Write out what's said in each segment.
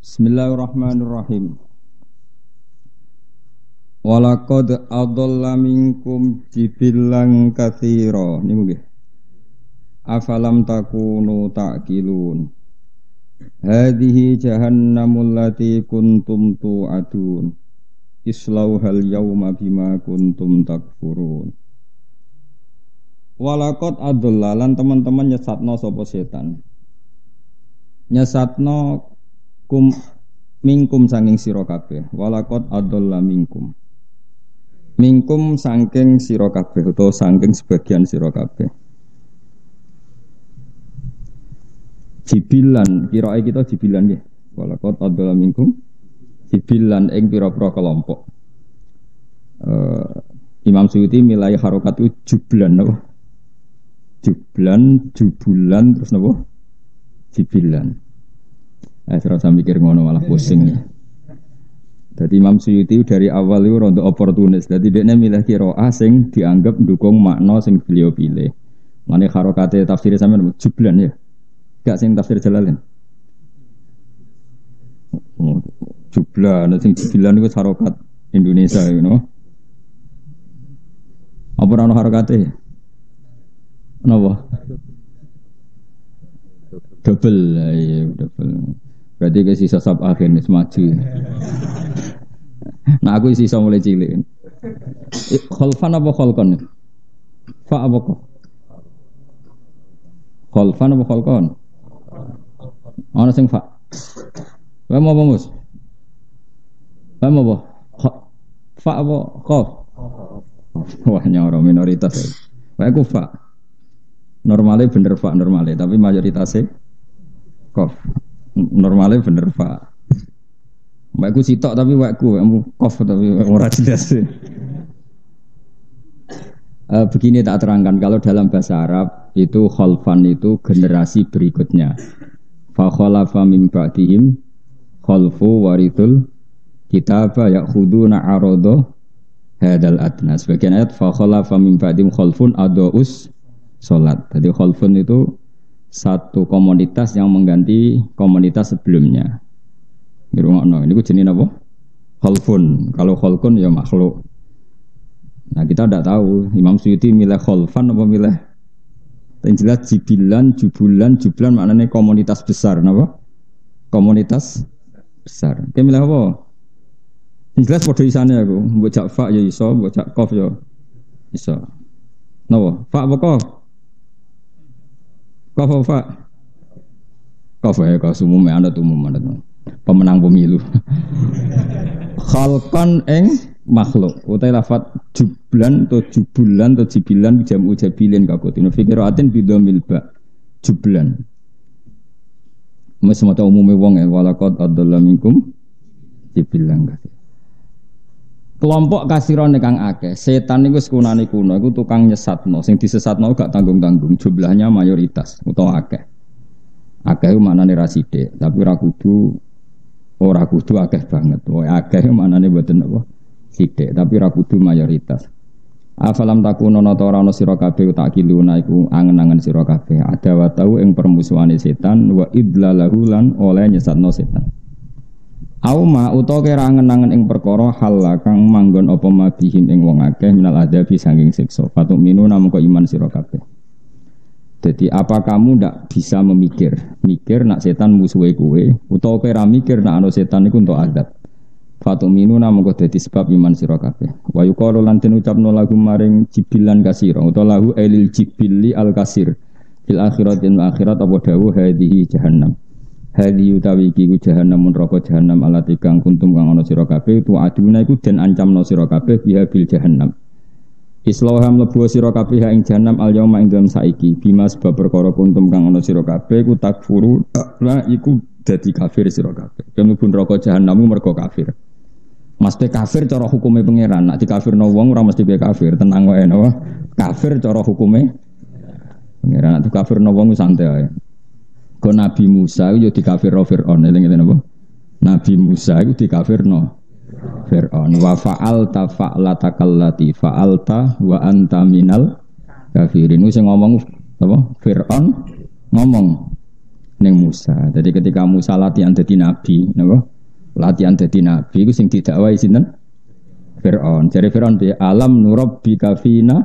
Bismillahirrahmanirrahim. Walaqad adalla minkum jibillan katsira. Niku nggih. Afalam takunu ta'qilun. Hadhihi jahannamul lati kuntum tu'adun. Islauhal yawma bima kuntum takfurun. Walaqad adalla lan teman-teman nyesatno sapa setan. Nyesatno minkum sanging sira kabeh. Walaqad adalla minkum sanging sira kabeh utawa sanging sebagian sira kabeh. Jibilan kirae kita jibilan nggih. Walaqad adalla minkum jibilan ing pira-pira kelompok. Imam Suyuti milai harokat itu jublan napa? Jublan, jubulan terus napa? Jibilan. Serasa mikir ngono malah pusing. Jadi Imam Suyuti dari awal itu rontok oportunis. Jadi dia milih qiraah sing dianggap mendukung makna sing beliau pilih. Mane harokate tafsir sampean jublan ya. Gak sing tafsir Jalalain. Jublan sing jibilan iku harokat Indonesia you know. Apa ora ono harokate? Napa? Double, ya double. Berarti ke sisa sab akhirnya semaju. Nah aku sisa mulai cilik. Kholfan apa kholkon? Fa apa kok? Kholfan apa kholkon? Ana sing fa. Wae mau Mus? Wae mau apa? Fa apa khof? Wah nyoro minoritas. Wae ku fa. Normalnya bener fa normalnya, tapi mayoritasnya khof. Normalnya bener Pak. Mbakku sitok tapi wakku kof tapi ora jelas. Begini tak terangkan kalau dalam bahasa Arab itu khalfan itu generasi berikutnya. Fa khalafa min ba'dihim khalfu warithul kitaba ya'khuduna arada hadal adna. Sebagian ayat fa khalafa min ba'dihim khalfun adaus salat. Jadi khalfun itu satu komunitas yang mengganti komunitas sebelumnya. Ngrungokno, niku jenenge apa? Khalfun. Kalau khalqun ya makhluk. Nah, kita tidak tahu Imam Suyuti milih khalfan apa milih. Yang jelas jibilan, jublan maknanya komunitas besar, napa? Komunitas besar. Oke, milih apa? Yang jelas padha isane aku, mbok jak fa ya iso, mbok jak qaf ya iso. Napa? Fa apa qaf? Kau ya kau umumnya anda tuh pemenang pemilu. Khalqan eng makhluk. Utai lafat jublan atau jubulan atau jibilan jamu jabilin kakutin. Fikiratin bidomil ba jublan. Semata umumnya wong ya walakot adalah minkum jibilan kasih. Kelompok kasiron kang akeh, setan niku sekunane kuno, iku tukang nyesatno, sing disesatno gak tanggung-tanggung, jumlahnya mayoritas utawa akeh. Akeh maknane ra sithik, tapi ora kudu akeh banget. Wae akeh maknane mboten apa sithik, tapi ora kudu mayoritas. Afalam takunono ta ora ana sira kabeh takiluna iku angen-angen sira kabeh, ada wa tau ing permusuhane setan wa idlalahu lan oleh nyesatno setan. Auma utawa kira angen-angen ing perkara hal kang manggon apa mabihim ing wong akeh minal adabi saking siksa. Patuk minu namung kok iman sira kabeh. Jadi apa kamu ndak bisa mikir nak setan musuhe kowe utawa kira mikir nak ana setan iku entuk adab. Patuk minu namung kok dadi sebab iman sira kabeh. Wa yuqalu lan den ucapno lagu maring jibilan kasira utawa lahu ailil jibilli al kasir. Fil akhiratin akhirat apa dawuh hadhihi jahannam. Hadi utawi iki ku jahannam neraka jahannam alati kang kuntum kang ana sira kabeh tu aduna iku den ancamno sira kabeh biha bil jahannam. Islauham mlebu sira kabeh ing jahannam al yauma ing dalem saiki bima sebab perkara kuntum kang ana sira kabeh ku takfuru la iku dadi kafir sira kabeh. Mlebu neraka jahannam mergo kafir. Mesti kafir cara hukume pangeran. Nek dikafirno wong ora mesti piye kafir, tenang wae napa. Kafir cara hukume pangeran. Nek dikafirno wong santai ae. Ko Nabi Musa itu dikafirno Fir'aun, eling-eling apa? Nabi Musa itu dikafirno Fir'aun. Wa fa'alta fa'latakallati fa'alta wa anta minal kafirin. Sing ngomong apa? Fir'aun ngomong ning Musa. Jadi ketika Musa latihan dadi nabi, napa? Latihan dadi nabi iku sing didakwahi sinten? Fir'aun. Jare Fir'aun bi alam nurabbika fina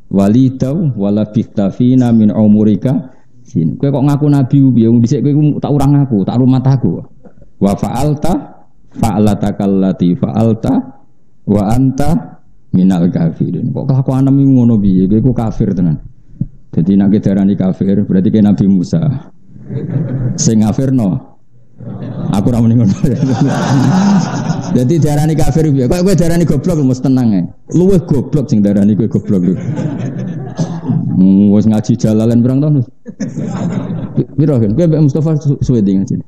walidau wala bistafina min umurika sin. Kowe kok ngaku nabi piye? Dhisik kowe tak urang aku, tak rumat aku. Wa fa'alatakallati fa'alta wa anta minal kafirin. Kok kelakuan nemu ngono piye? Kowe ku kafir tenan. Jadi nek darani kafir berarti ke Nabi Musa. Sing kafirno. Aku ora muni ngono. Jadi darani kafir piye? Kok kowe darani goblok mesti tenang ae. Luwih goblok sing darani kowe goblok. Wis ngaji jalalan berang tahun. Piro kan? Kowe Mbak Mustafa suwe ngaji.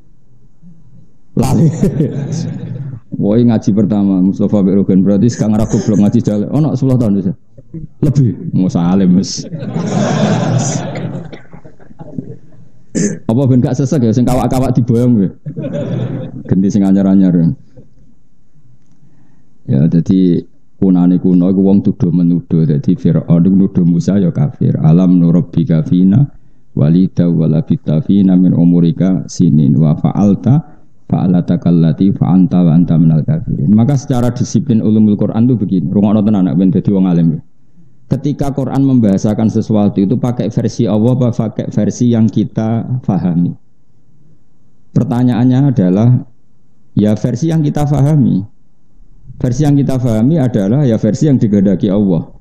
Lali. Woi ngaji pertama Mustafa Mbak Rogan berarti sekarang aku belum ngaji jalan. Oh no 10 tahun bisa. Lebih. Mau salim mas. Apa ben gak sesek ya? Sing kawak-kawak diboyong ya. Ganti sing anyar-anyar. Ya jadi kunane kuno iku wong tuduh menuduh. Jadi Fir'aun nuduh Musa ya kafir. Alam nurabbika fina walida wala bitafina min umurika sinin wa fa'alta fa'alatakallati fa'anta wa anta minal kafirin. Maka secara disiplin ulumul Quran itu begini. Rungokno tenan nek ben dadi wong alim. Ketika Quran membahasakan sesuatu itu pakai versi Allah apa pakai versi yang kita fahami? Pertanyaannya adalah ya versi yang kita fahami. Versi yang kita fahami adalah ya versi yang digedaki Allah.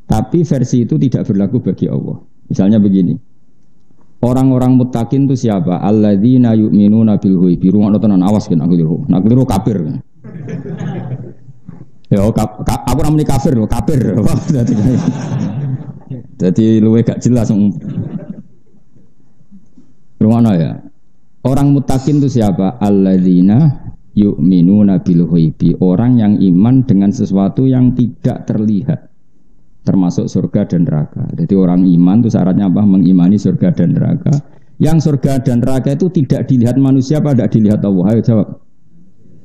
Tapi versi itu tidak berlaku bagi Allah. Misalnya begini. Orang-orang muttaqin itu siapa? Alladzina yu'minuna bil ghaibi. Rungokno tenan awas kan aku keliru. Nek keliru kafir. Ya aku namanya kafir loh, kafir. Jadi luwe gak jelas. Rungokno ya. Orang muttaqin itu siapa? Alladzina yu'minuna bil ghaibi. Orang yang iman dengan sesuatu yang tidak terlihat. Termasuk surga dan neraka. Jadi orang iman itu syaratnya apa? Mengimani surga dan neraka. Yang surga dan neraka itu tidak dilihat manusia apa tidak dilihat Allah? Ayo jawab.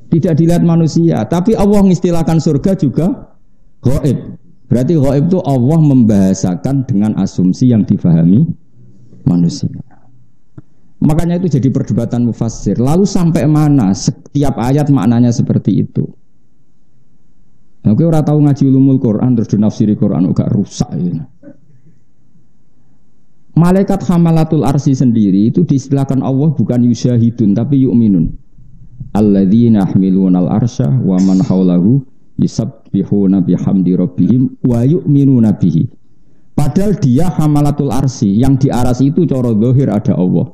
Tidak dilihat manusia, tapi Allah mengistilahkan surga juga ghaib. Berarti ghaib itu Allah membahasakan dengan asumsi yang difahami manusia. Makanya itu jadi perdebatan mufassir. Lalu sampai mana setiap ayat maknanya seperti itu? Nah, kowe ora tau ngaji ulumul Quran terus dinafsiri Quran gak rusak ya. Malaikat hamalatul arsy sendiri itu diistilahkan Allah bukan yusyahidun tapi yu'minun. Alladzina yahmilunal arsya wa man haulahu yusabbihuna bihamdi rabbihim wa yu'minuna bihi. Padahal dia hamalatul arsy, yang di arsy itu cara zahir ada Allah.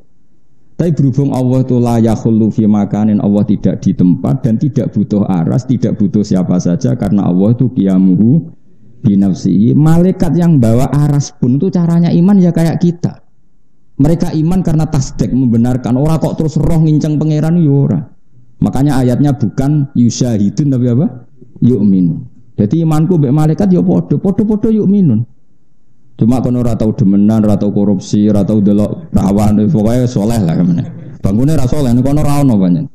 Tapi berhubung Allah itu la yakhullu fi makanin, Allah tidak di tempat dan tidak butuh aras, tidak butuh siapa saja karena Allah itu qiyamuhu binafsihi. Malaikat yang bawa aras pun itu caranya iman ya kayak kita. Mereka iman karena tasdik, membenarkan. Ora kok terus roh nginceng pangeran ya ora. Makanya ayatnya bukan yusyahidun tapi apa? Yu'minun. Jadi imanku mbek malaikat ya padha-padha yu'minun. Cuma kono ora tau demenan, ora tau korupsi, ora tau delok rawan, pokoke saleh lah kemene. Bangune ra saleh kono ora ono banyak.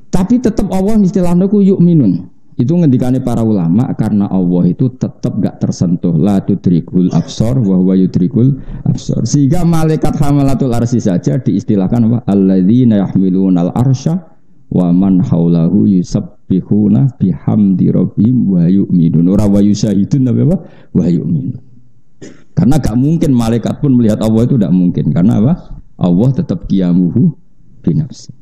Tapi tetap Allah istilahnya ku yu'minun. Itu ngendikane para ulama karena Allah itu tetap gak tersentuh, la tudrikul absar wa huwa yudrikul absar. Sehingga malaikat hamalatul arsy saja diistilahkan apa? Alladzina yahmilunal arsya wa man haulahu yusabbihuna bihamdi rabbihim wa yu'minun. Ora wa yusyahidun apa? Wa yu'minun. Karena gak mungkin malaikat pun melihat Allah itu gak mungkin. Karena apa? Allah tetap qiyamuhu binafsi.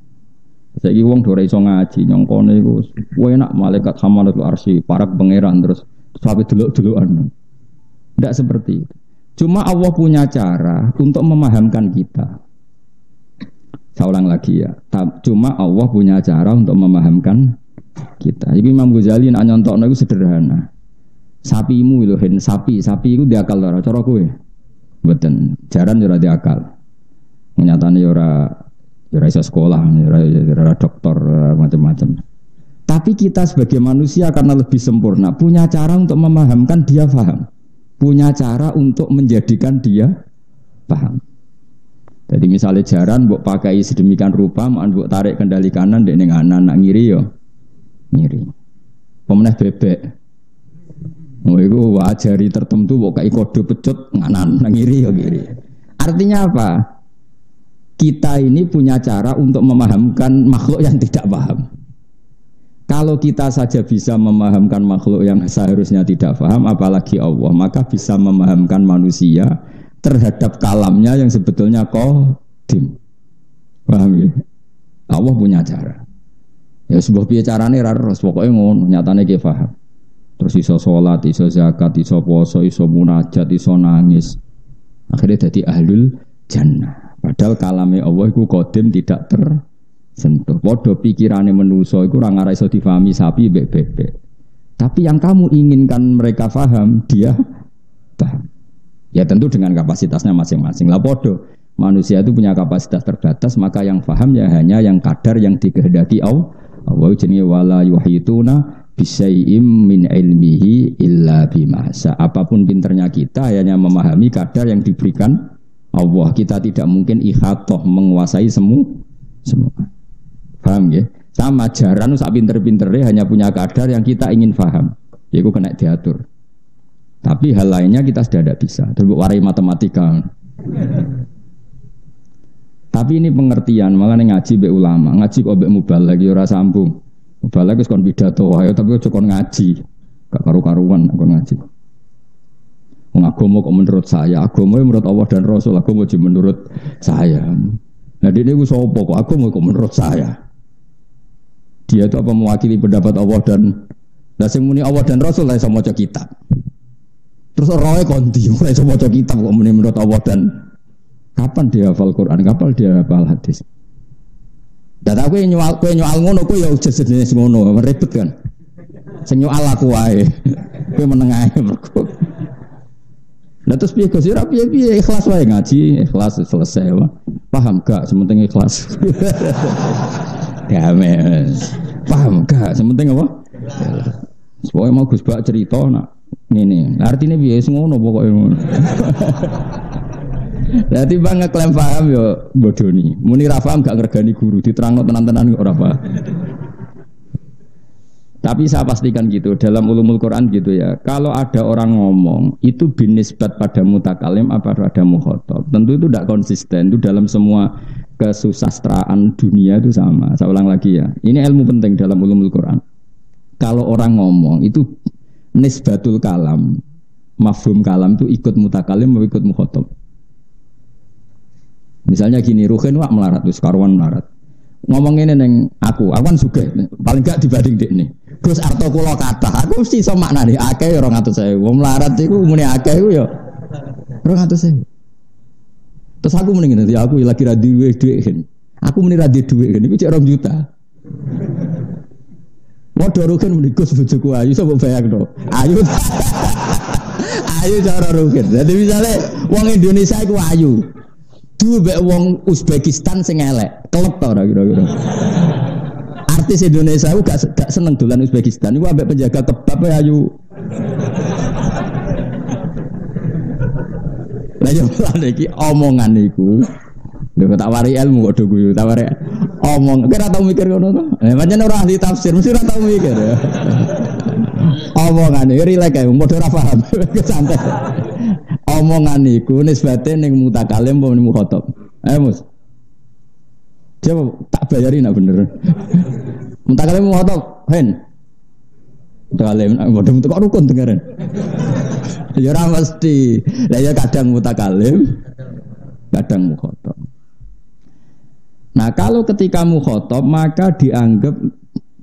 Saiki wong do ora iso ngaji nyongkone iku enak malaikat hamalatul arsy para pangeran terus sampai delok-delokan. Tidak seperti itu. Cuma Allah punya cara untuk memahamkan kita. Saya ulang lagi ya. Cuma Allah punya cara untuk memahamkan kita. Iki Imam Ghazali nak nyontokno iku sederhana. Sapimu lho hen sapi iku diakal ora cara kowe. Mboten, jaran ora diakal. Nyatane ora iso sekolah, ora dokter, macam-macam. Tapi kita sebagai manusia karena lebih sempurna, punya cara untuk memahamkan dia paham. Punya cara untuk menjadikan dia paham. Jadi misalnya jaran mbok pakai sedemikian rupa, mbok tarik kendali kanan ndek ning kanan, nak ngiri yo ngiri. Pemenah bebek. Oh iku wajari tertentu mbok kai kode pecut nganan, nak ngiri yo ngiri. Artinya apa? kita ini punya cara untuk memahamkan makhluk yang tidak paham. Kalau kita saja bisa memahamkan makhluk yang seharusnya tidak paham, apalagi Allah, maka bisa memahamkan manusia terhadap kalamnya yang sebetulnya qadim. Paham ya? Allah punya cara. Ya sebuah piye carane ra terus pokoke ngono, nyatane ki paham. Terus iso salat, iso zakat, iso puasa, iso munajat, iso nangis. Akhirnya jadi ahlul jannah. Padahal kalame Allah iku qadim tidak tersentuh. Padha pikirane manusa iku ora ngarep iso difahami sapi mbek bebek. Tapi yang kamu inginkan mereka paham, dia paham. Ya tentu dengan kapasitasnya masing-masing. Lah padha manusia itu punya kapasitas terbatas, maka yang paham ya hanya yang kadar yang dikehendaki Allah. Allah jenenge wala yuhituna bisyai'im min ilmihi illa bima syaa. Apapun pinternya kita hanya memahami kadar yang diberikan Allah. Kita tidak mungkin ihatah menguasai semua. Paham ya? Sama jaran sak pinter-pintere hanya punya kadar yang kita ingin paham. Yaiku kena diatur. Tapi hal lainnya kita sudah tidak bisa. Terus warai matematika. Tapi ini pengertian, malah ngaji be ulama, ngaji kok be mubaligh ora sambung. Mubaligh wis kon pidato wae tapi aja kon ngaji. Gak karu-karuan kon ngaji. Wong agama kok menurut saya, agama menurut Allah dan Rasul, agama cuma menurut saya. Nah dene ku sapa kok agama kok menurut saya. Dia itu apa mewakili pendapat Allah dan sing muni Allah dan Rasul lah iso maca kitab. Terus roe konti mulai iso maca kitab kok muni menurut Allah dan kapan dia hafal Quran, kapan dia hafal hadis. Dan aku nyoal ngono ku ya jenis ngono, ribet kan. Sing nyoal aku wae. Kowe meneng ae mergo. Lah terus piye Gus? Piye ikhlas wae ngaji, ikhlas selesai wae. Paham gak sementing ikhlas. Damai. Paham gak sementing apa? Pokoke mau Gus Bak cerita nak ngene. Artine piye ngono pokoke ngono. Lah timbang ngeklaim paham yo bodoni. Muni ra paham gak ngergani guru, diterangno tenan-tenan ora paham. Tapi saya pastikan gitu, dalam ulumul Quran gitu ya. Kalau ada orang ngomong, itu binisbat pada mutakalim apa pada mukhatab. Tentu itu tidak konsisten, itu dalam semua kesusastraan dunia itu sama. Saya ulang lagi ya, ini ilmu penting dalam ulumul Quran. Kalau orang ngomong, itu nisbatul kalam, mafhum kalam itu ikut mutakalim atau ikut mukhatab. Misalnya gini, Ruhin wak melarat, terus karuan melarat. Ngomong ini neng aku kan suka, paling gak dibanding dek nih. Terus arto kulo kata, aku mesti so makna nih, akeh ya 200.000. Wong melarat itu muni akeh itu ya 200.000. Terus aku mendingin nanti aku lagi duit kan. Aku muni radio duit kan, itu cek 2 juta. Mau dorukan muni Gus bojoku ayu, coba bayang dong. Ayu, ayu cara Ruhin. Jadi misalnya wong Indonesia itu ayu. Dua be wong Uzbekistan sing elek, kelep ta ora kira-kira. Artis Indonesia ku gak seneng dolan Uzbekistan, iku ambek penjaga kebab ya ayu. Lah yo iki omongan iku. Lho tak wari ilmu kok do guyu, tak wari omong. Kira tau mikir ngono to? Pancen ora ahli tafsir, mesti ora tau mikir. Omongan iki rilek ae, padha ora paham. Santai. Omongan iku nisbate ning mutakalim apa ning mukhatab. Mus. Coba tak bayarin bener. Mutakalim mukhatab, hen. Mutakalim modem kok rukun dengaran. Ya ora mesti. Lah ya kadang mutakalim, kadang mukhatab. Nah, kalau ketika mukhatab maka dianggap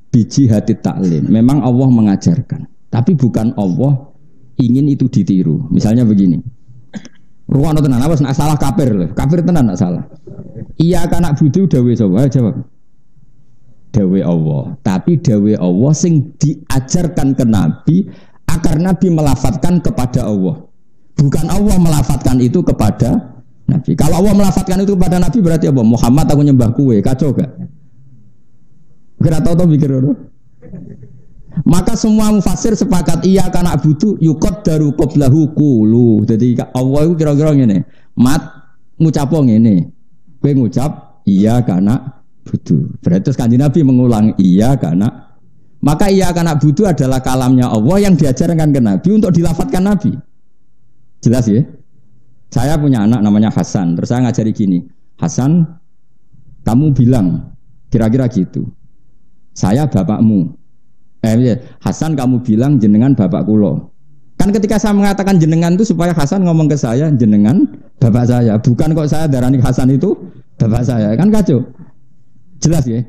biji hati taklim. Memang Allah mengajarkan, tapi bukan Allah ingin itu ditiru. Misalnya begini. Ruang tenan apa nak salah kafir loh. Kafir tenan nak salah. Iya kanak budu dawe sapa? Jawab. Dawe Allah. Tapi dawe Allah sing diajarkan ke Nabi agar Nabi melafatkan kepada Allah. Bukan Allah melafatkan itu kepada Nabi. Kalau Allah melafatkan itu kepada Nabi berarti apa? Muhammad aku nyembah kue, kacau gak? Kira tahu mikir orang. Maka semua mufassir sepakat iya karena butuh yukot daru qoblahu kulu. Jadi Allah itu kira-kira ngene. Mat ngucapo ngene. Kowe ngucap iya karena butuh. Berarti Kanjeng Nabi mengulang iya karena. Maka iya karena butuh adalah kalamnya Allah yang diajarkan ke Nabi untuk dilafatkan Nabi. Jelas ya? Saya punya anak namanya Hasan. Terus saya ngajari gini. Hasan kamu bilang kira-kira gitu. Saya bapakmu. Hasan kamu bilang jenengan bapak kulo. Kan ketika saya mengatakan jenengan itu supaya Hasan ngomong ke saya jenengan bapak saya, bukan kok saya darani Hasan itu bapak saya, kan kacau. Jelas ya.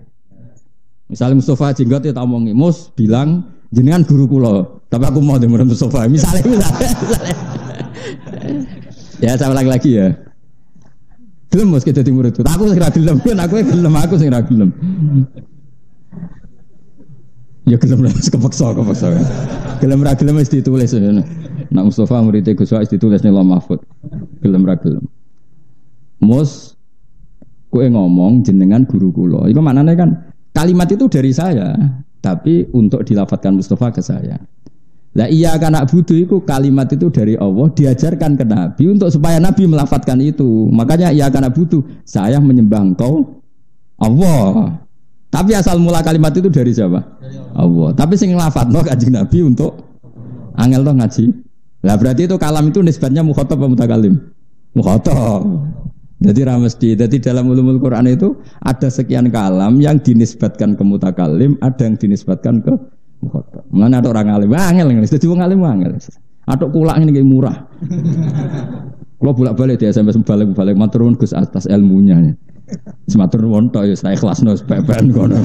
Misalnya Mustafa Jenggot ya tak omongi, Mus bilang jenengan guru kulo, tapi aku mau dengar Mustafa. Misalnya. Ya saya ulang lagi ya. Gelem Mus kita timur itu. Aku sing ra gelem, aku sing ra gelem. Ya gelem kepeksa. Gelem ra gelem wis ditulis. Nak Mustafa murid Gus Wais ditulis ning Lauh Mahfud. Gelem ra gelem. Mus kowe ngomong jenengan guru kula. Iku maknane kan kalimat itu dari saya, tapi untuk dilafatkan Mustafa ke saya. Lah iya kan nak budu itu kalimat itu dari Allah diajarkan ke Nabi untuk supaya Nabi melafatkan itu. Makanya iya kan nak budu, saya menyembah engkau Allah. Tapi asal mula kalimat itu dari siapa? Allah. Tapi sing nglafatno Kanjeng Nabi untuk angel toh ngaji. Lah berarti itu kalam itu nisbatnya mukhatab atau mutakalim? Mukhatab. Jadi ra mesti. Jadi dalam ulumul Quran itu ada sekian kalam yang dinisbatkan ke mutakalim, ada yang dinisbatkan ke mukhatab. Mulane ada orang alim, angel ngene. Dadi wong alim angel. Atok kulak ngene iki murah. Kalau bolak-balik dia sampai balik matur nuwun Gus atas ilmunya. Sematur nuwun tok ya saya ikhlasno sepepen kono.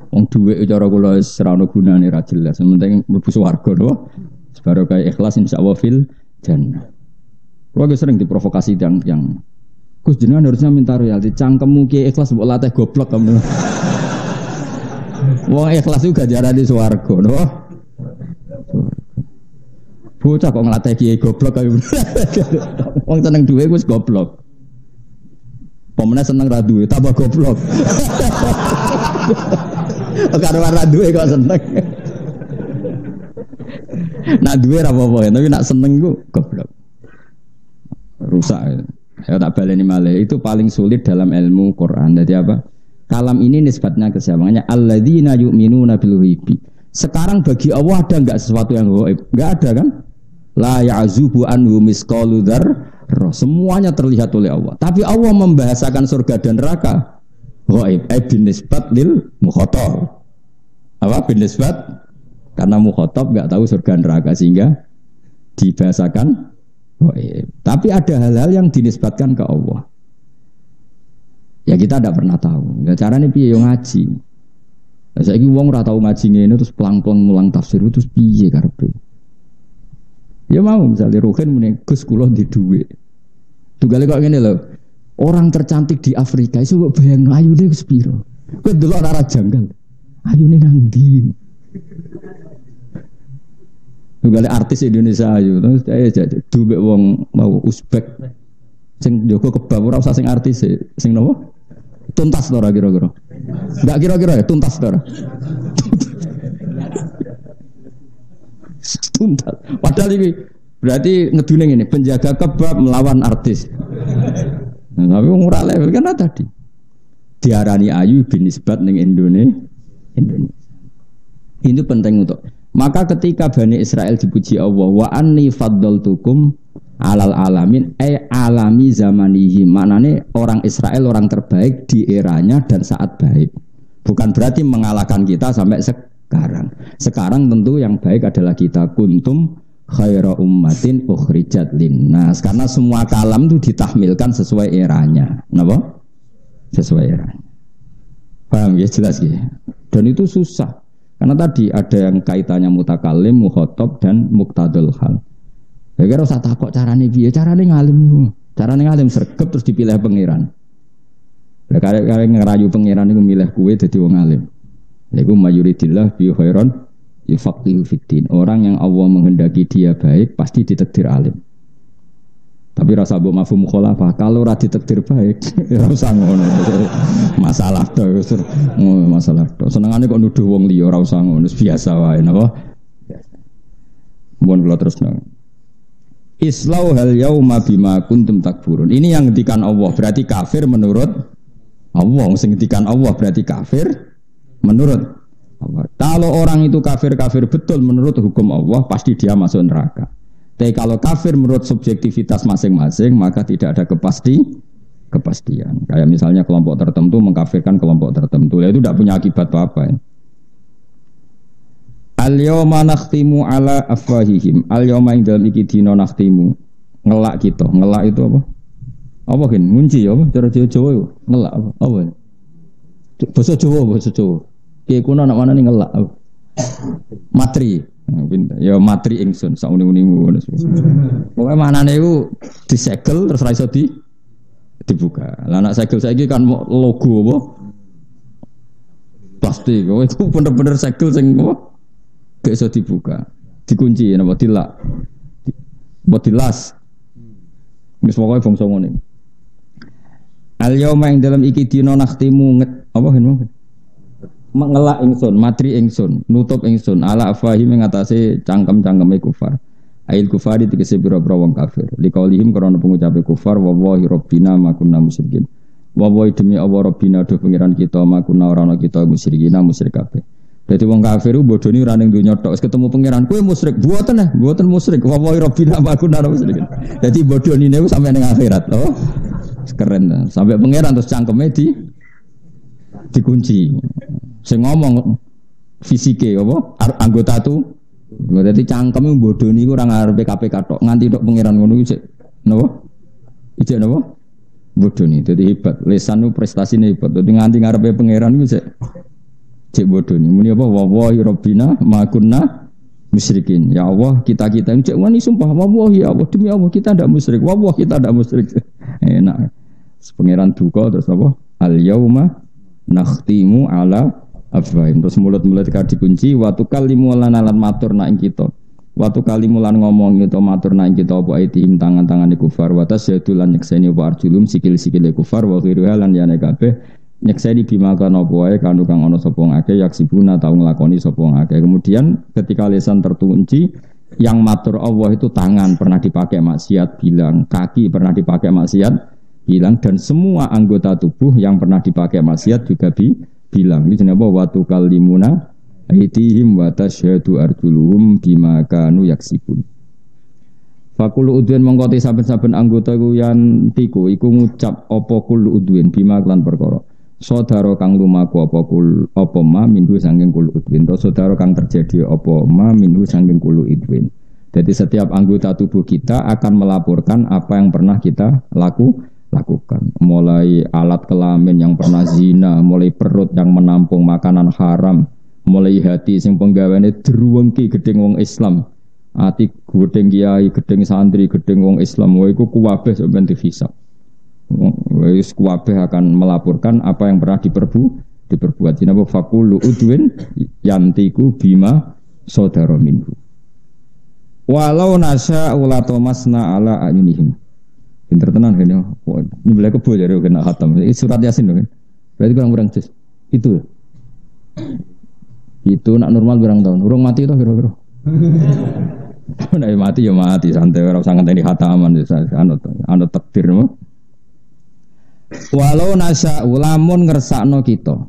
Wong dhuwit cara kula wis ora ono gunane ra jelas. Penting mlebu swarga to. Sebaro kaya ikhlas insyaallah fil jannah. Kula sering diprovokasi yang Gus jenengan harusnya minta royalti. Cangkemmu ki ikhlas mbok latih goblok kamu. Wong ikhlas juga jarane swarga to. Bocah kok nglatih kiai goblok kaya. Wong seneng duwe wis goblok. Pemene seneng ra duwe tambah goblok. Karo ra duwe kok seneng. Nak duwe ra apa-apa, tapi nak seneng ku goblok. Rusak. Ya tak baleni malih. Itu paling sulit dalam ilmu Quran. Jadi apa? Kalam ini nisbatnya ke siapa? Makanya alladzina yu'minuna bil ghaibi. Sekarang bagi Allah ada enggak sesuatu yang gaib? Enggak ada kan? La ya'zubu anhu misqalu dzarrah. Semuanya terlihat oleh Allah. Tapi Allah membahasakan surga dan neraka gaib. Bin nisbat lil mukhatab. Apa bin nisbat? Karena mukhatab enggak tahu surga neraka sehingga dibahasakan gaib. Tapi ada hal-hal yang dinisbatkan ke Allah. Ya kita tidak pernah tahu. Ya caranya piye yo ngaji. Lah saiki wong ora tau ngaji ngene terus pelang-pelang mulang tafsir terus piye karepe? Ya mau misalnya Ruhin muni Gus kula di dhuwit. Tugale kok ngene lho. Orang tercantik di Afrika iso kok bayangno ayune wis piro. Kowe delok ora janggal. Ayune nang ndi? Tugale artis Indonesia ayu terus dhuwit wong mau Uzbek sing njogo kebab ora usah sing artis sing napa? Tuntas to ora kira-kira. Enggak kira-kira ya tuntas to ora. Tuntas. Padahal ini berarti ngedune ngene, penjaga kebab melawan artis. Nah, tapi wong ora level kan tadi. Diarani ayu bin nisbat ning Indonesia. Itu penting untuk. Maka ketika Bani Israel dipuji Allah, wa anni faddaltukum alal alamin alami zamanihi. Maknane orang Israel orang terbaik di eranya dan saat baik. Bukan berarti mengalahkan kita sampai sekarang. Sekarang tentu yang baik adalah kita kuntum khaira ummatin ukhrijat linnas. Karena semua kalam itu ditahmilkan sesuai eranya. Napa? Sesuai eranya. Paham ya jelas ya. Dan itu susah. Karena tadi ada yang kaitannya mutakalim, mukhatab dan muqtadul hal. Ya kira usah takok carane piye? Carane ngalim. Carane ngalim sregep terus dipilih pangeran. Lah karek ngerayu pangeran iku milih kowe dadi wong alim. Lha iku mayuridillah bi khairon yufaqihu fiddin. Orang yang Allah menghendaki dia baik pasti ditakdir alim. Tapi rasa mbok mafhum mukhalafah kalau ora ditakdir baik ya ora usah ngono. Masalah to masalah to. Senengane kok nuduh wong liya ora usah ngono, biasa wae napa? Biasa. Mun kula terusno. Islau hal yauma bima kuntum takfurun. Ini yang ngendikan Allah berarti kafir menurut Allah. Sing ngendikan Allah berarti kafir menurut Allah. Kalau orang itu kafir betul menurut hukum Allah pasti dia masuk neraka. Tapi kalau kafir menurut subjektivitas masing-masing maka tidak ada kepastian. Kayak misalnya kelompok tertentu mengkafirkan kelompok tertentu, itu tidak punya akibat apa-apa. Al-yawma nakhtimu ala afwahihim. Al-yawma ing dalam iki dina nakhtimu. Ngelak kita. Ngelak itu apa? Apa kan? Ngunci apa? Cara Jawa itu ngelak apa? Apa? Bahasa Jawa. Kiye kuno nak mana nih ngelak? Matri. Ya matri ingsun sak uni-unimu ngono. Pokoke manane iku disegel terus ra iso dibuka. Lah nek segel saiki kan logo apa? Plastik. Oh itu bener-bener segel sing apa? Gak iso dibuka, dikunci napa dilak, buat dilas. Wis pokoke bangsa ngene. Al yauma ing dalam iki dina nakhtimu apa hen ngelak ingsun, matri ingsun, nutup ingsun ala afahim ing atase cangkem-cangkeme kufar. Ail kufari tegese pira-pira wong kafir. Liqaulihim karena pengucape kufar wa wallahi rabbina ma kunna musyrikin. Wa wallahi demi Allah rabbina do pengiran kita ma kunna ora ana kita musyrikina musyrik kabeh. Jadi wong kafir itu bodoni ora ning donya tok, wis ketemu pangeran kowe musyrik, mboten musyrik. Wa wa rabbina ma kunna musyrikin. Dadi bodoni niku sampai ning akhirat. Oh. Keren. Sampai pangeran terus cangkeme dikunci. Sing ngomong fisike apa? Anggota tu. Dadi cangkeme bodoni iku ora ngarepe KPK tok, nganti tok pangeran ngono iku sik napa? Ijek napa? Bodoni. Dadi hebat. Lesan prestasine hebat. Dadi nganti ngarepe pangeran iku sik cek bodoh ni, muni apa? Wallahi rabbina ma kunna musyrikin. Ya Allah, kita ini cek wani sumpah, wallahi ya Allah, demi Allah kita tidak musyrik. Wallahi kita tidak musyrik. Enak. Pangeran duka terus apa? Al yauma nakhtimu ala afwahim. Terus mulut-mulut kita dikunci, wa tukallimu lana lan matur na ing kita. Wa tukallimu lan ngomong itu matur na ing kita apa aitihim tangan-tangane kufar wa tasyadu lan nyekseni apa arjulum sikil-sikile kufar wa ghiruha lan yane kabeh. Nyekseni bima kana apa wae kanu kang ana sapa ngake yaksibuna tau nglakoni sapa ngake. Kemudian ketika lisan terkunci, yang matur Allah itu tangan pernah dipakai maksiat bilang, kaki pernah dipakai maksiat bilang, dan semua anggota tubuh yang pernah dipakai maksiat juga bilang. Ini jenenge apa? Wa tukallimuna aitihim wa tasyhadu arjuluhum bima kanu yaksibun. Fakulu udwen mengkoti saben-saben anggota iku yan tiku iku ngucap apa kulu udwen bima lan perkara. Saudara kang lumaku apa ma minhu sanging kulu udwin. Saudara kang terjadi apa ma minhu sanging kulu udwin. Jadi setiap anggota tubuh kita akan melaporkan apa yang pernah kita lakukan. Mulai alat kelamin yang pernah zina, mulai perut yang menampung makanan haram, mulai hati sing penggaweane druwengki gedeng wong Islam. Ati gedeng kiai, gedeng santri, gedeng wong Islam, wae iku kuwabeh sampeyan dihisab. Wis kuwabeh akan melaporkan apa yang pernah diperbuat. Jenenge fakulu udwin yantiku bima saudara minhu. Walau nasya ulatomasna ala ayunihim. Pinter tenan kan ya. Ini boleh kebo jadi kena khatam. Ini surat Yasin kan. Berarti kurang-kurang jus. Itu nak normal berang tahun. Urung mati itu kira-kira. Nek mati ya mati santai ora usah ngenteni khataman anut takdir mah. Walau nasa ulamun ngersakno kita.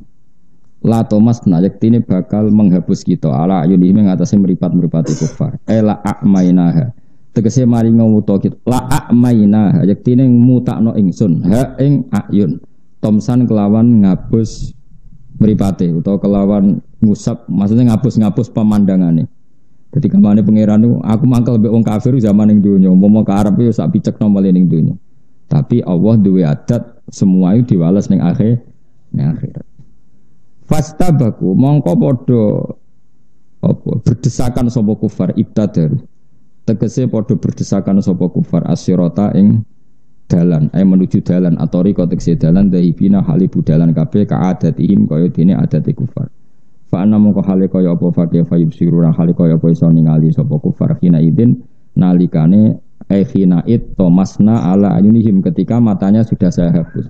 La tomasna yektine bakal menghapus kita ala ayuni mengatasi meripat-meripati kufar. Ela a'mainaha. Tegese mari ngawuta kita. La a'mainaha yektine mutakno ingsun ha ing ayun. Tomsan kelawan ngapus mripate utawa kelawan ngusap, maksudnya ngapus pemandangane. Jadi kamane pangeran niku aku mangkel mbek wong kafir zaman ning donya, umpama ke Arab yo sak picekno male ning donya. Tapi Allah duwe adat semua itu diwales ning akhirat. Fastabaku mongko padha apa berdesakan sapa kufar ibtadar. Tegese padha berdesakan sapa kufar asyirata ing dalan, menuju dalan atau riko tegese dalan dahibina halibu dalan kabeh kaadatihim kaya dene adate kufar. Fa ana mongko hale kaya apa fakih fayub sirura hale kaya apa iso ningali sapa kufar hina idin nalikane khina it tomasna ala ayunihim ketika matanya sudah saya hapus.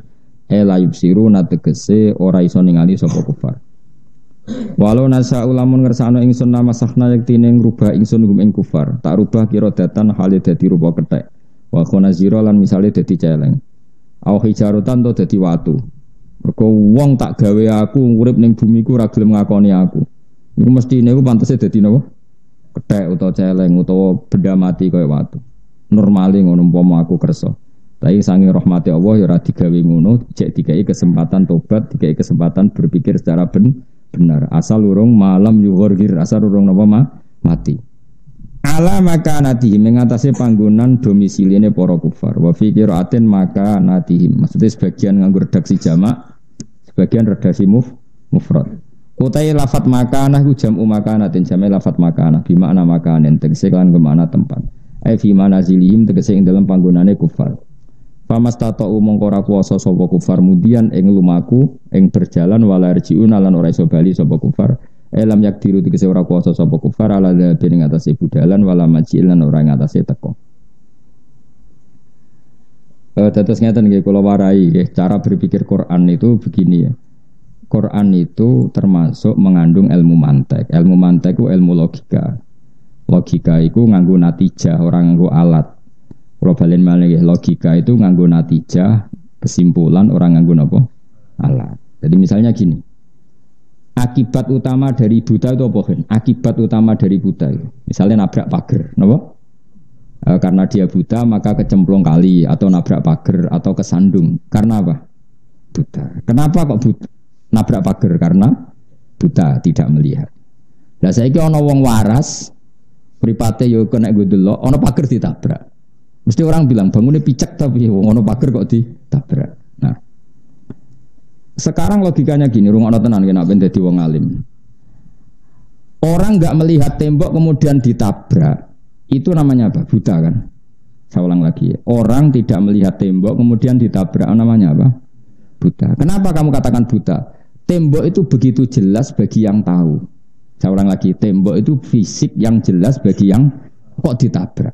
La yubsiruna tegese ora iso ningali sapa kufar. Walau nasa ulamun ngersakno ingsun namasahna yektine ngrubah ingsun hum ing kufar, tak rubah kira datan hale dadi rupa kethek. Wa khonazira lan misale dadi celeng. Au hijarutan to dadi watu. Mergo wong tak gawe aku urip ning bumi ku ora gelem ngakoni aku. Iku mestine iku pantese dadi napa? Kethek utawa celeng utawa benda mati kaya watu. Normale ngono umpama aku kersa. Tapi saking rahmati Allah ya ora digawe ngono, cek dikai kesempatan tobat, dikai kesempatan berpikir secara benar. Asal urung malam yughir, asal urung napa mati. Ala makanatihi mengatasi panggonan domisiline para kufar. Wa fi qiraatin makanatihim. Maksudnya sebagian nganggo redaksi jamak, sebagian redaksi mufrad. Utai lafat makanah ku jam'u makanatin, jam'e lafat makanah bi makna makanen tegese kan ke makna tempat. Ai fi manazilihim tegese ing dalam panggonane kufar. Famastata mongko ora kuwasa sapa kufar mudian ing lumaku ing berjalan walarjiun lan ora iso bali sapa kufar. Elam yakdiru tegese ora kuwasa sapa kufar ala dene ing atase budalan wala majil lan ora ing atase teko. Dados ngeten nggih kula warai nggih cara berpikir Quran itu begini ya. Quran itu termasuk mengandung ilmu mantek. Ilmu mantek itu ilmu logika. Logika itu nganggo natijah, orang nganggo alat. Kalau balen malih logika itu nganggo natijah, kesimpulan, orang nganggo napa? Alat. Jadi misalnya gini. Akibat utama dari buta itu apa kan? Akibat utama dari buta itu. Misalnya nabrak pagar, napa? Karena dia buta maka kecemplung kali atau nabrak pagar atau kesandung. Karena apa? Buta. Kenapa kok buta? Nabrak pagar karena buta, tidak melihat. Lah saiki ana wong waras, mripate yo kena nggo delok, ana pagar ditabrak. Mesti orang bilang bangune picek tapi wong ana pagar kok ditabrak. Nah. Sekarang logikanya gini, rungokno tenan kena ben dadi wong alim. Orang enggak melihat tembok kemudian ditabrak, itu namanya apa? Buta kan? Saya ulang lagi. Orang tidak melihat tembok kemudian ditabrak, namanya apa? Buta. Kenapa kamu katakan buta? Tembok itu begitu jelas bagi yang tahu. Saya ulang lagi, tembok itu fisik yang jelas bagi yang kok ditabrak.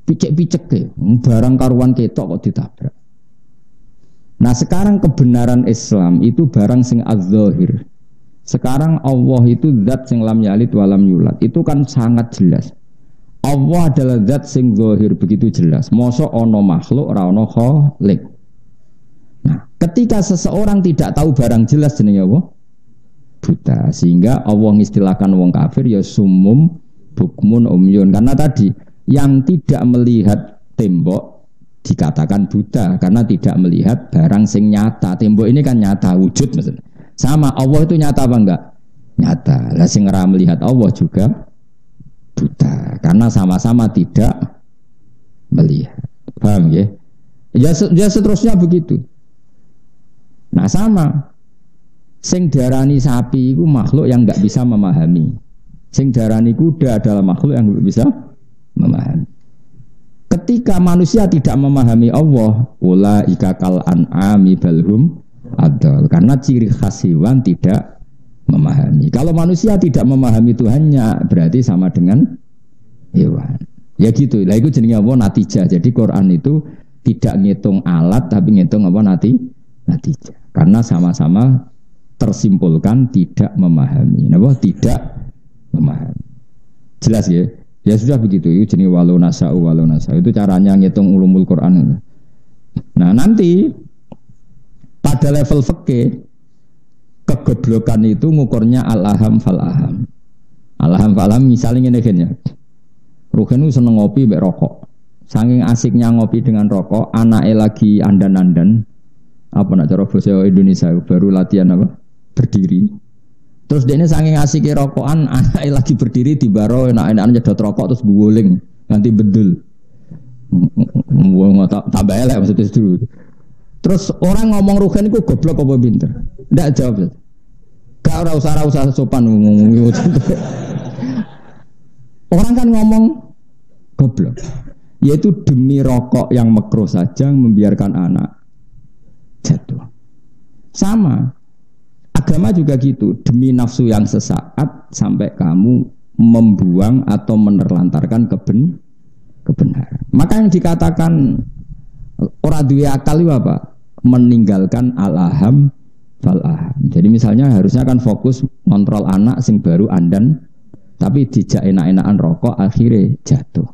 Picek-picek ke, barang karuan ketok kok ditabrak. Nah sekarang kebenaran Islam itu barang sing az-zahir. Sekarang Allah itu zat sing lam yalid walam yulad. Itu kan sangat jelas. Allah adalah zat sing zahir begitu jelas. Mosok ono makhluk ora ono khaliq. Nah, ketika seseorang tidak tahu barang jelas jenenge apa? Buta. Sehingga Allah ngistilahkan wong kafir ya sumum bukmun umyun. Karena tadi yang tidak melihat tembok dikatakan buta karena tidak melihat barang sing nyata. Tembok ini kan nyata wujud maksudnya. Sama Allah itu nyata apa enggak? Nyata. Lah sing ora melihat Allah juga buta karena sama-sama tidak melihat. Paham ya? Ya seterusnya begitu. Nah sama, sing darani sapi itu makhluk yang enggak bisa memahami. Sing darani kuda adalah makhluk yang enggak bisa memahami. Ketika manusia tidak memahami Allah, ulaika kal an'ami balhum adall. Karena ciri khas hewan tidak memahami. Kalau manusia tidak memahami Tuhannya, berarti sama dengan hewan. Ya gitu. Lah itu jenenge apa? Natijah. Jadi Quran itu tidak ngitung alat, tapi ngitung apa natijah. Karena sama-sama tersimpulkan tidak memahami. Napa? Tidak memahami. Jelas ya? Ya sudah begitu. Itu jenis walau nasa'u. Itu caranya ngitung ulumul Quran. Nah nanti pada level fikih kegoblokan itu ngukurnya al-aham fal-aham. Al-aham fal-aham misalnya ngene ya. Ruhen itu seneng ngopi mbek rokok. Saking asiknya ngopi dengan rokok, anaknya lagi andan-andan. Apa nak cara bahasa Indonesia baru latihan apa? Berdiri. Terus dia ini saking asiknya rokokan, anaknya lagi berdiri di baro, enak-enakan nyedot rokok terus guling, nanti bedul. Tambah elek maksudnya dulu. Terus orang ngomong Ruhen itu goblok apa pinter? Ndak jawab. Gak usah sopan ngomong. Orang kan ngomong goblok. Yaitu demi rokok yang makruh saja membiarkan anak jatuh. Sama. Agama juga gitu. Demi nafsu yang sesaat sampai kamu membuang atau menerlantarkan kebenaran. Maka yang dikatakan ora duwe akal itu apa? Meninggalkan al-aham fal-aham. Jadi misalnya harusnya kan fokus kontrol anak sing baru andan, tapi dijak enak-enakan rokok akhirnya jatuh.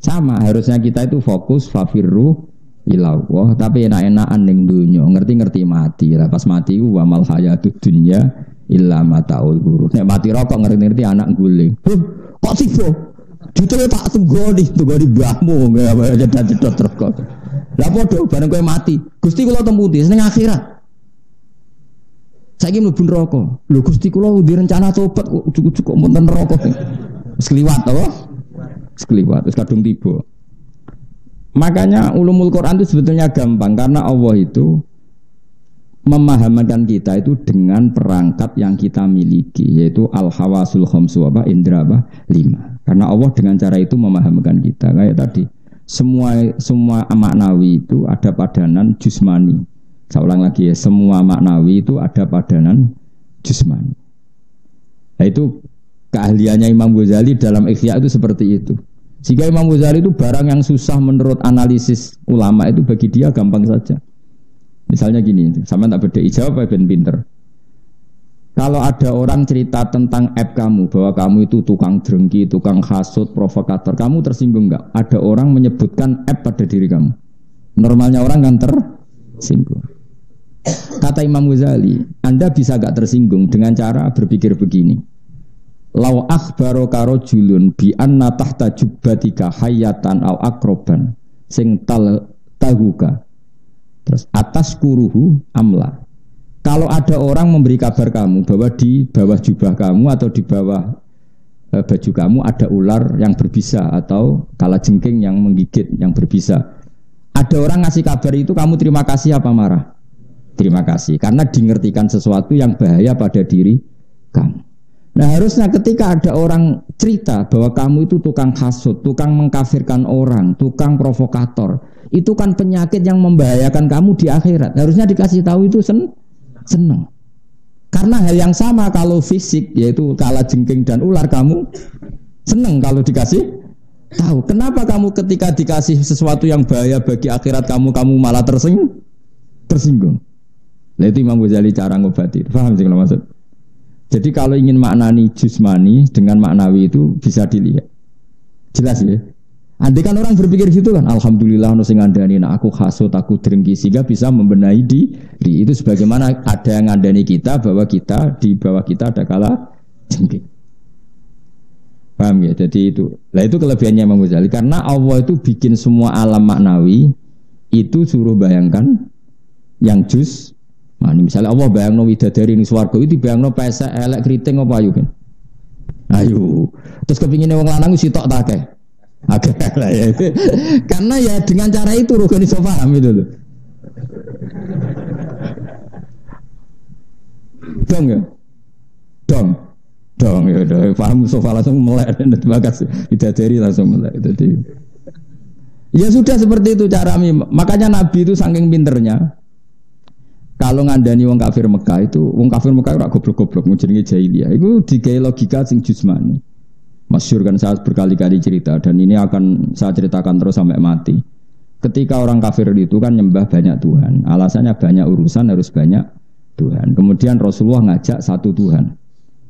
Sama harusnya kita itu fokus fafirru ilallah, tapi enak-enakan ning dunya, ngerti-ngerti mati. Lah pas mati ku wa mal hayatud dunya illa mataul ghurur. Nek mati rokok ngerti-ngerti anak guling. Kok sifo? Ditele tak tunggoni mbahmu ngapa jedot rokok. Lah padha bareng kowe mati. Gusti kula teng pundi? Ning akhirat. Saiki mlebu neraka. Lho Gusti kula undi rencana tobat kok ujug-ujug kok mboten neraka. Wis kliwat apa? Wis kliwat, wis kadung tiba. Makanya ulumul Quran itu sebetulnya gampang karena Allah itu memahamkan kita itu dengan perangkat yang kita miliki, yaitu al-hawasul khamsu apa indra apa 5. Karena Allah dengan cara itu memahamkan kita. Kayak tadi, semua maknawi itu ada padanan jusmani. Saya ulang lagi ya, semua maknawi itu ada padanan jusmani. Nah, itu keahliannya Imam Ghazali dalam Ihya itu seperti itu. Sehingga Imam Ghazali itu barang yang susah menurut analisis ulama itu bagi dia gampang saja. Misalnya gini, sama tak beda jawab apa ben pinter. Kalau ada orang cerita tentang aib kamu, bahwa kamu itu tukang drengki, tukang hasut, provokator, kamu tersinggung enggak? Ada orang menyebutkan aib pada diri kamu. Normalnya orang kan tersinggung. Kata Imam Ghazali, Anda bisa enggak tersinggung dengan cara berpikir begini. Lau akhbaro karo julun bi anna tahta jubbatika hayatan au akroban sing tahuka. Terus atas kuruhu amla. Kalau ada orang memberi kabar kamu bahwa di bawah jubah kamu atau di bawah baju kamu ada ular yang berbisa atau kalajengking yang menggigit yang berbisa. Ada orang ngasih kabar itu, kamu terima kasih apa marah? Terima kasih, karena dingertikan sesuatu yang bahaya pada diri kamu. Nah harusnya ketika ada orang cerita bahwa kamu itu tukang hasut, tukang mengkafirkan orang, tukang provokator, itu kan penyakit yang membahayakan kamu di akhirat. Harusnya dikasih tahu itu senang. Karena hal yang sama kalau fisik, yaitu kalajengking dan ular, kamu senang kalau dikasih tahu. Kenapa kamu ketika dikasih sesuatu yang bahaya bagi akhirat kamu malah tersinggung? Nah itu Imam Ghazali cara ngobati. Paham sih kalau maksud? Jadi kalau ingin maknani jusmani dengan maknawi itu bisa dilihat. Jelas ya? Andai kan orang berpikir gitu kan, alhamdulillah ono sing ngandani aku hasut, aku drengki, sehingga bisa membenahi diri. Itu sebagaimana ada yang ngandani kita bahwa kita di bawah kita ada kala jengking. Paham ya? Jadi itu. Nah itu kelebihannya Imam Ghazali, karena Allah itu bikin semua alam maknawi itu suruh bayangkan yang jus. Nah, misalnya Allah bayangno widadari ning swarga itu dibayangno pesek elek kriting apa ayu kan. Ayo. Terus kepingine wong lanang sitok ta akeh. Akeh lah ya. Karena ya dengan cara itu rugane iso paham itu loh. Dong ya. Dong ya udah paham sofa langsung melek dan bagas widadari langsung melek itu. Ya sudah seperti itu cara makanya Nabi itu saking pinternya. Kalau ngandani wong kafir Mekah itu, wong kafir Mekah ora goblok-goblok jenenge jahiliyah. Itu digawe logika sing jusmani. Masyhur kan saya berkali-kali cerita dan ini akan saya ceritakan terus sampai mati. Ketika orang kafir itu kan nyembah banyak Tuhan. Alasannya banyak urusan harus banyak Tuhan. Kemudian Rasulullah ngajak satu Tuhan.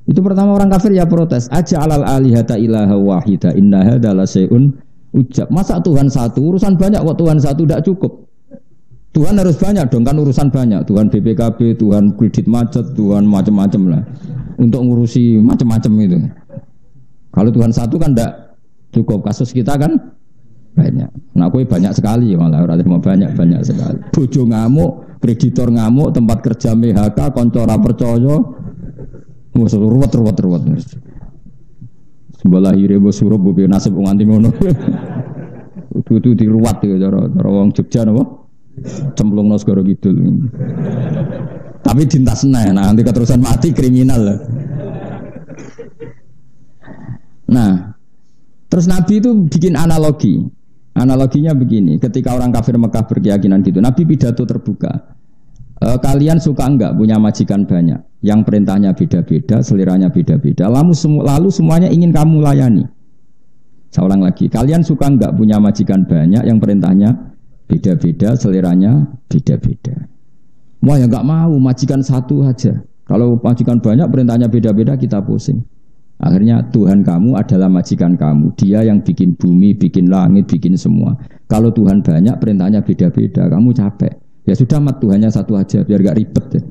Itu pertama orang kafir ya protes. Aja alal alihata ilaha wahida inna hadza la syai'un ujab. Masa Tuhan satu, urusan banyak kok Tuhan satu tidak cukup. Tuhan harus banyak dong kan urusan banyak. Tuhan BPKB, Tuhan kredit macet, Tuhan macam-macam lah. Untuk ngurusi macam-macam itu. Kalau Tuhan satu kan tidak cukup. Kasus kita kan banyak. Nah aku banyak sekali malah orang terima banyak sekali. Bojo ngamuk, kreditor ngamuk, tempat kerja PHK, konco ora percaya. Wes ruwet. Sebelah hire bos surup bu nasib nganti ngono. Itu diruwat ya cara wong Jogja napa? Cemplung segara kidul. Tapi dintas nanti keterusan mati kriminal lah. Nah, terus Nabi itu bikin analogi. Analoginya begini, ketika orang kafir Mekah berkeyakinan gitu, Nabi pidato terbuka. Kalian suka enggak punya majikan banyak, yang perintahnya beda-beda, seliranya beda-beda, lalu semuanya ingin kamu layani. Saya ulang lagi, kalian suka enggak punya majikan banyak, yang perintahnya beda-beda, seliranya beda-beda. Wah ya enggak mau, majikan satu aja. Kalau majikan banyak, perintahnya beda-beda, kita pusing. Akhirnya Tuhan kamu adalah majikan kamu. Dia yang bikin bumi, bikin langit, bikin semua. Kalau Tuhan banyak, perintahnya beda-beda, kamu capek. Ya sudah mat Tuhannya satu aja, biar gak ribet ya.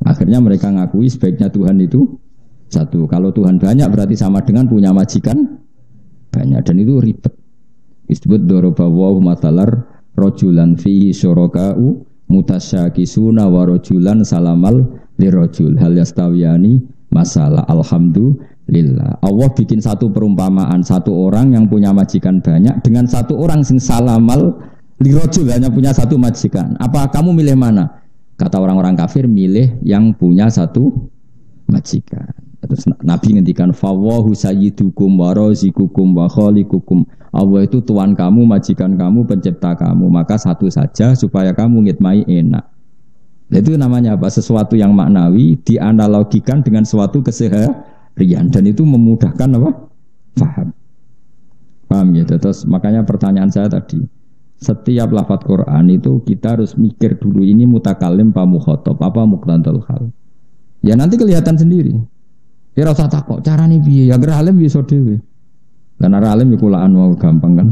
Akhirnya mereka ngakui sebaiknya Tuhan itu satu. Kalau Tuhan banyak berarti sama dengan punya majikan banyak. Dan itu ribet. Disebut dorobawahu matalar rajulan fihi syuraka'u mutasyakisuna wa rajulan salamal lirajul hal yastawiyani masalah. Alhamdulillah. Allah bikin satu perumpamaan, satu orang yang punya majikan banyak dengan satu orang sing salamal lirajul, hanya punya satu majikan. Apa kamu milih mana? Kata orang-orang kafir, milih yang punya satu majikan. Terus Nabi ngendikan fawahu sayyidukum wa razikukum wa khaliqukum. Allah itu tuan kamu, majikan kamu, pencipta kamu. Maka satu saja supaya kamu ngitmai enak. Itu namanya apa? Sesuatu yang maknawi dianalogikan dengan suatu keseharian, dan itu memudahkan apa? Paham gitu. Terus makanya pertanyaan saya tadi, setiap lafaz Quran itu kita harus mikir dulu, ini mutakalim apa mukhatab, apa muqtadal hal. Ya nanti kelihatan sendiri. Ya rasa takut, carane piye? Ya ora alim bisa dhewe. Lan ora alim ya kulaan mau gampang kan.